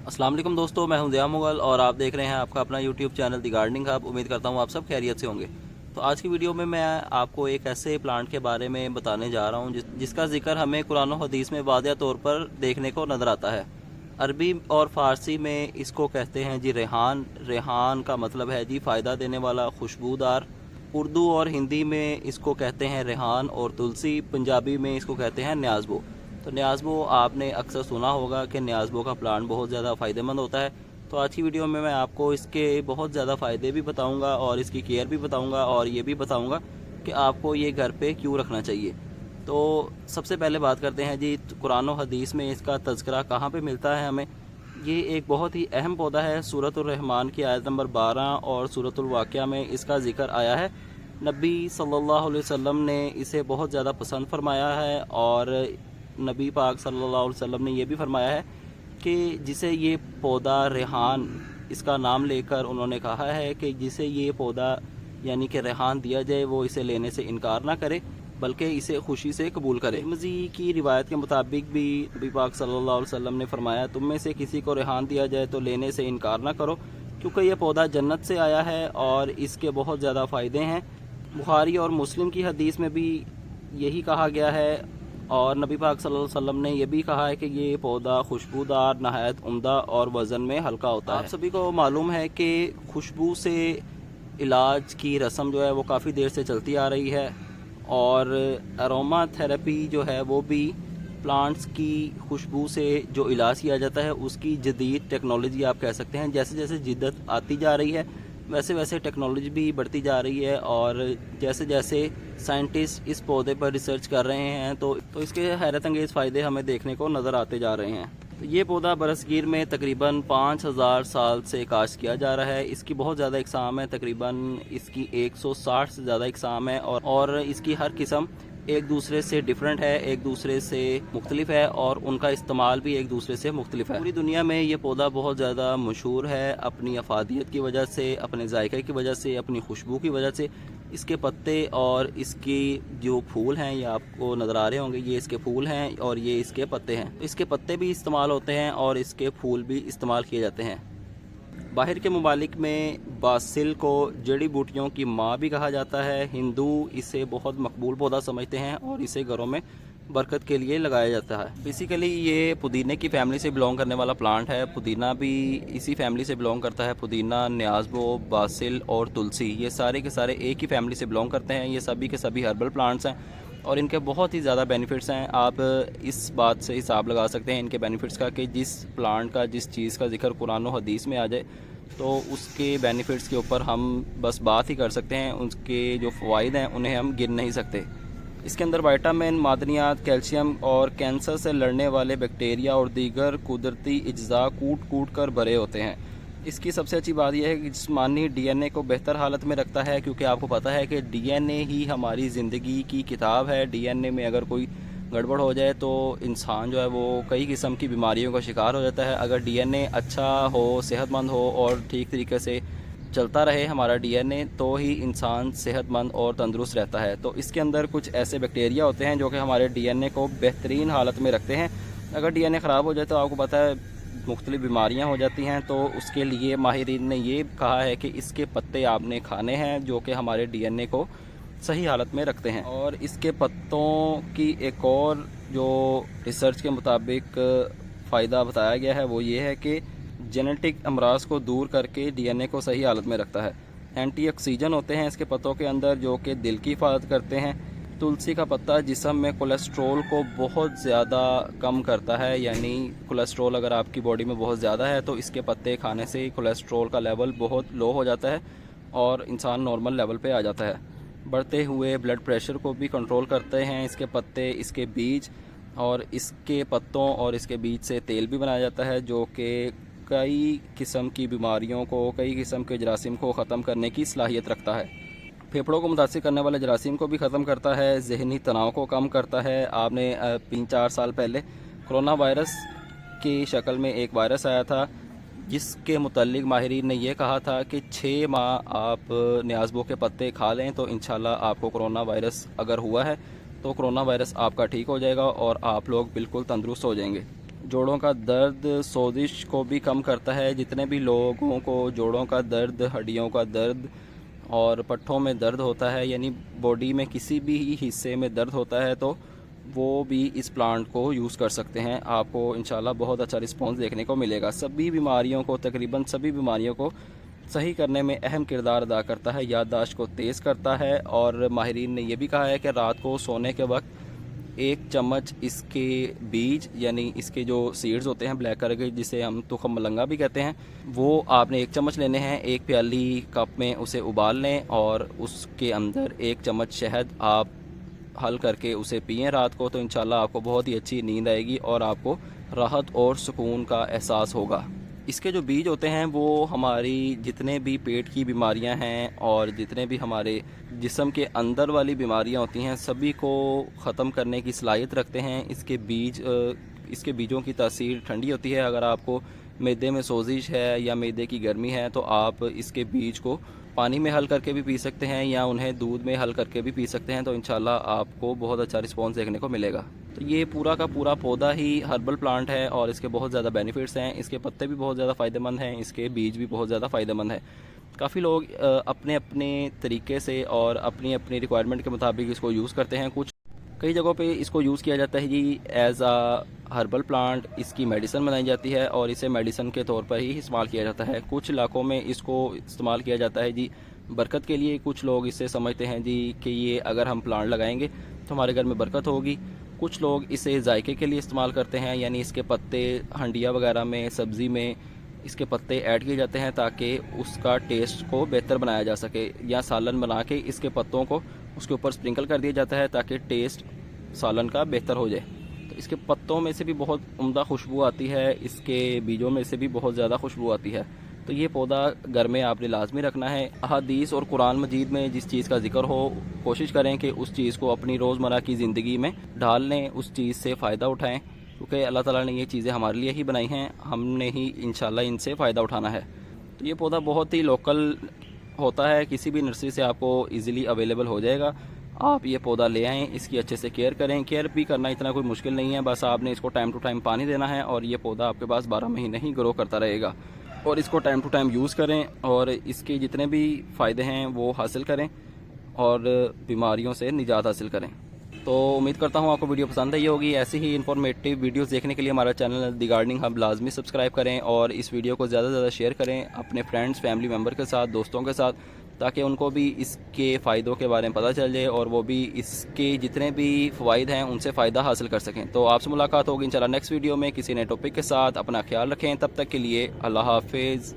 अस्सलाम वालेकुम दोस्तों, मैं हूं ज़िया मुगल और आप देख रहे हैं आपका अपना यूट्यूब चैनल दी गार्डनिंग हब। उम्मीद करता हूं आप सब खैरियत से होंगे। तो आज की वीडियो में मैं आपको एक ऐसे प्लांट के बारे में बताने जा रहा हूं जिसका जिक्र हमें कुरान और हदीस में वाज़ेह तौर पर देखने को नज़र आता है। अरबी और फ़ारसी में इसको कहते हैं जी रेहान। रेहान का मतलब है जी फ़ायदा देने वाला, खुशबूदार। उर्दू और हिंदी में इसको कहते हैं रेहान और तुलसी। पंजाबी में इसको कहते हैं न्याज़बो। तो न्याज़बो आपने अक्सर सुना होगा कि न्याज़बो का प्लांट बहुत ज़्यादा फ़ायदेमंद होता है। तो आज की वीडियो में मैं आपको इसके बहुत ज़्यादा फ़ायदे भी बताऊंगा और इसकी केयर भी बताऊंगा और ये भी बताऊंगा कि आपको ये घर पे क्यों रखना चाहिए। तो सबसे पहले बात करते हैं जी कुरान और हदीस में इसका तज़किरा कहाँ पे मिलता है हमें। ये एक बहुत ही अहम पौधा है। सूरतुर रहमान की आयत नंबर 12 और सूरतुल वाक़िया में इसका ज़िक्र आया है। नबी सल्लल्लाहु अलैहि वसल्लम ने इसे बहुत ज़्यादा पसंद फरमाया है और नबी पाक सल्लल्लाहु अलैहि वसल्लम ने यह भी फरमाया है कि जिसे ये पौधा रेहान इसका नाम लेकर उन्होंने कहा है कि जिसे ये पौधा यानी कि रेहान दिया जाए वो इसे लेने से इनकार ना करे बल्कि इसे खुशी से कबूल करे। तिरमिज़ी की रिवायत के मुताबिक भी नबी पाक सल्लल्लाहु अलैहि वसल्लम ने फरमाया, तुम में से किसी को रेहान दिया जाए तो लेने से इनकार ना करो, क्योंकि यह पौधा जन्नत से आया है और इसके बहुत ज़्यादा फ़ायदे हैं। बुखारी और मुस्लिम की हदीस में भी यही कहा गया है और नबी पाक सल्लल्लाहु अलैहि वसल्लम ने यह भी कहा है कि ये पौधा खुशबूदार, नहायत उम्दा और वज़न में हल्का होता है। आप सभी को मालूम है कि खुशबू से इलाज की रस्म जो है वो काफ़ी देर से चलती आ रही है और अरोमा थेरेपी जो है वो भी प्लांट्स की खुशबू से जो इलाज किया जाता है उसकी जदीद टेक्नोलॉजी आप कह सकते हैं। जैसे जैसे जिद्दत आती जा रही है वैसे वैसे टेक्नोलॉजी भी बढ़ती जा रही है और जैसे जैसे साइंटिस्ट इस पौधे पर रिसर्च कर रहे हैं तो इसके हैरत अंगेज़ फ़ायदे हमें देखने को नज़र आते जा रहे हैं। तो ये पौधा बरसगीर में तकरीबन 5000 साल से काश्त किया जा रहा है। इसकी बहुत ज़्यादा इकसाम है, तकरीबन इसकी 160 से ज़्यादा इकसाम है और इसकी हर किस्म एक दूसरे से डिफरेंट है, एक दूसरे से मुख्तलिफ है और उनका इस्तेमाल भी एक दूसरे से मुख्तलिफ है। पूरी दुनिया में ये पौधा बहुत ज़्यादा मशहूर है अपनी अफादियत की वजह से, अपने जायके की वजह से, अपनी खुशबू की वजह से। इसके पत्ते और इसकी जो फूल हैं ये आपको नज़र आ रहे होंगे, ये इसके फूल हैं और ये इसके पत्ते हैं। इसके पत्ते भी इस्तेमाल होते हैं और इसके फूल भी इस्तेमाल किए जाते हैं। बाहर के ममालिक में बासिल को जड़ी बूटियों की माँ भी कहा जाता है। हिंदू इसे बहुत मकबूल पौधा समझते हैं और इसे घरों में बरकत के लिए लगाया जाता है। बेसिकली ये पुदीने की फैमिली से बिलोंग करने वाला प्लांट है। पुदीना भी इसी फैमिली से बिलोंग करता है। पुदीना, न्याज़बो, बासिल और तुलसी ये सारे के सारे एक ही फैमिली से बिलोंग करते हैं। ये सभी के सभी हर्बल प्लांट्स हैं और इनके बहुत ही ज़्यादा बेनिफिट्स हैं। आप इस बात से हिसाब लगा सकते हैं इनके बेनिफिट्स का कि जिस प्लांट का, जिस चीज़ का जिक्र कुरान और हदीस में आ जाए तो उसके बेनिफिट्स के ऊपर हम बस बात ही कर सकते हैं। उसके जो फ़वाइद हैं उन्हें हम गिन नहीं सकते। इसके अंदर विटामिन, मादनियात, कैल्शियम और कैंसर से लड़ने वाले बैक्टीरिया और दीगर कुदरती अज्जा कूट कूट कर भरे होते हैं। इसकी सबसे अच्छी बात यह है कि जिस्मानी डीएनए को बेहतर हालत में रखता है, क्योंकि आपको पता है कि डीएनए ही हमारी ज़िंदगी की किताब है। डीएनए में अगर कोई गड़बड़ हो जाए तो इंसान जो है वो कई किस्म की बीमारियों का शिकार हो जाता है। अगर डीएनए अच्छा हो, सेहतमंद हो और ठीक तरीके से चलता रहे हमारा डीएनए तो ही इंसान सेहतमंद और तंदुरुस्त रहता है। तो इसके अंदर कुछ ऐसे बैक्टीरिया होते हैं जो कि हमारे डीएनए को बेहतरीन हालत में रखते हैं। अगर डीएनए ख़राब हो जाए तो आपको पता है मुख्तलिफ बीमारियां हो जाती हैं। तो उसके लिए माहिरीन ने ये कहा है कि इसके पत्ते आपने खाने हैं जो कि हमारे डीएनए को सही हालत में रखते हैं। और इसके पत्तों की एक और जो रिसर्च के मुताबिक फ़ायदा बताया गया है वो ये है कि जेनेटिक अमराज को दूर करके डीएनए को सही हालत में रखता है। एंटीऑक्सीजन होते हैं इसके पत्तों के अंदर जो कि दिल की हिफाजत करते हैं। तुलसी का पत्ता जिस्म में कोलेस्ट्रोल को बहुत ज़्यादा कम करता है, यानी कोलेस्ट्रोल अगर आपकी बॉडी में बहुत ज़्यादा है तो इसके पत्ते खाने से कोलेस्ट्रोल का लेवल बहुत लो हो जाता है और इंसान नॉर्मल लेवल पे आ जाता है। बढ़ते हुए ब्लड प्रेशर को भी कंट्रोल करते हैं इसके पत्ते, इसके बीज। और इसके पत्तों और इसके बीज से तेल भी बनाया जाता है जो कि कई किस्म की बीमारियों को, कई किस्म के जरासीम को ख़त्म करने की सलाहियत रखता है। फेफड़ों को मुतासिर करने वाले जरासीम को भी ख़त्म करता है, जहनी तनाव को कम करता है। आपने 3-4 साल पहले कोरोना वायरस की शक्ल में एक वायरस आया था जिसके मुतल्लिक माहिरीन ने यह कहा था कि 6 माह आप न्याज़बो के पत्ते खा लें तो इंशाल्लाह आपको कोरोना वायरस अगर हुआ है तो कोरोना वायरस आपका ठीक हो जाएगा और आप लोग बिल्कुल तंदुरुस्त हो जाएंगे। जोड़ों का दर्द, सोजिश को भी कम करता है। जितने भी लोगों को जोड़ों का दर्द, हड्डियों का दर्द और पट्ठों में दर्द होता है, यानी बॉडी में किसी भी हिस्से में दर्द होता है, तो वो भी इस प्लांट को यूज़ कर सकते हैं। आपको इंशाल्लाह बहुत अच्छा रिस्पॉन्स देखने को मिलेगा। सभी बीमारियों को, तकरीबन सभी बीमारियों को सही करने में अहम किरदार अदा करता है। याददाश्त को तेज़ करता है और माहिरीन ने यह भी कहा है कि रात को सोने के वक्त 1 चम्मच इसके बीज, यानी इसके जो सीड्स होते हैं ब्लैक कलर के, जिसे हम तुखम मलंगा भी कहते हैं, वो आपने 1 चम्मच लेने हैं। 1 प्याली कप में उसे उबाल लें और उसके अंदर 1 चम्मच शहद आप हल करके उसे पिएं रात को, तो इंशाल्लाह आपको बहुत ही अच्छी नींद आएगी और आपको राहत और सुकून का एहसास होगा। इसके जो बीज होते हैं वो हमारी जितने भी पेट की बीमारियां हैं और जितने भी हमारे जिस्म के अंदर वाली बीमारियां होती हैं, सभी को ख़त्म करने की सलाहियत रखते हैं। इसके बीजों की तासीर ठंडी होती है। अगर आपको मैदे में सोजिश है या मैदे की गर्मी है तो आप इसके बीज को पानी में हल करके भी पी सकते हैं या उन्हें दूध में हल करके भी पी सकते हैं, तो इंशाल्लाह आपको बहुत अच्छा रिस्पॉन्स देखने को मिलेगा। तो ये पूरा का पूरा पौधा ही हर्बल प्लांट है और इसके बहुत ज़्यादा बेनिफिट्स हैं। इसके पत्ते भी बहुत ज़्यादा फ़ायदेमंद हैं, इसके बीज भी बहुत ज़्यादा फ़ायदेमंद हैं। काफ़ी लोग अपने अपने तरीके से और अपनी अपनी रिक्वायरमेंट के मुताबिक इसको यूज़ करते हैं। कई जगहों पे इसको यूज़ किया जाता है जी एज आ हर्बल प्लांट। इसकी मेडिसिन बनाई जाती है और इसे मेडिसिन के तौर पर ही इस्तेमाल किया जाता है। कुछ इलाकों में इसको इस्तेमाल किया जाता है जी बरकत के लिए। कुछ लोग इसे समझते हैं जी कि ये अगर हम प्लांट लगाएंगे तो हमारे घर में बरकत होगी। कुछ लोग इसे जायके के लिए इस्तेमाल करते हैं, यानी इसके पत्ते हंडिया वगैरह में, सब्ज़ी में इसके पत्ते ऐड किए जाते हैं ताकि उसका टेस्ट को बेहतर बनाया जा सके, या सालन बना के इसके पत्तों को उसके ऊपर स्प्रिंकल कर दिया जाता है ताकि टेस्ट सालन का बेहतर हो जाए। तो इसके पत्तों में से भी बहुत उम्दा खुशबू आती है, इसके बीजों में से भी बहुत ज़्यादा खुशबू आती है। तो ये पौधा घर में आपने लाजमी रखना है। अहादीस और कुरान मजीद में जिस चीज़ का जिक्र हो, कोशिश करें कि उस चीज़ को अपनी रोज़मर्रा की ज़िंदगी में ढाल लें, उस चीज़ से फ़ायदा उठाएँ, क्योंकि अल्लाह ताला ने ये चीज़ें हमारे लिए ही बनाई हैं, हमने ही इंशाल्लाह इनसे फ़ायदा उठाना है। तो ये पौधा बहुत ही लोकल होता है, किसी भी नर्सरी से आपको इजीली अवेलेबल हो जाएगा। आप ये पौधा ले आएँ, इसकी अच्छे से केयर करें। केयर भी करना इतना कोई मुश्किल नहीं है, बस आपने इसको टाइम टू टाइम पानी देना है और ये पौधा आपके पास 12 महीने ही ग्रो करता रहेगा। और इसको टाइम टू टाइम यूज़ करें और इसके जितने भी फ़ायदे हैं वो हासिल करें और बीमारियों से निजात हासिल करें। तो उम्मीद करता हूँ आपको वीडियो पसंद आई होगी। ऐसी ही इन्फॉर्मेटिव वीडियोस देखने के लिए हमारा चैनल द गार्डनिंग हब लाजमी सब्सक्राइब करें और इस वीडियो को ज़्यादा से ज़्यादा शेयर करें अपने फ्रेंड्स, फैमिली मेम्बर के साथ, दोस्तों के साथ, ताकि उनको भी इसके फ़ायदों के बारे में पता चल जाए और वो भी इसके जितने भी फ़वाइद हैं उनसे फ़ायदा हासिल कर सकें। तो आपसे मुलाकात होगी इंशाल्लाह नेक्स्ट वीडियो में किसी नए टॉपिक के साथ। अपना ख्याल रखें, तब तक के लिए अल्लाह हाफिज़।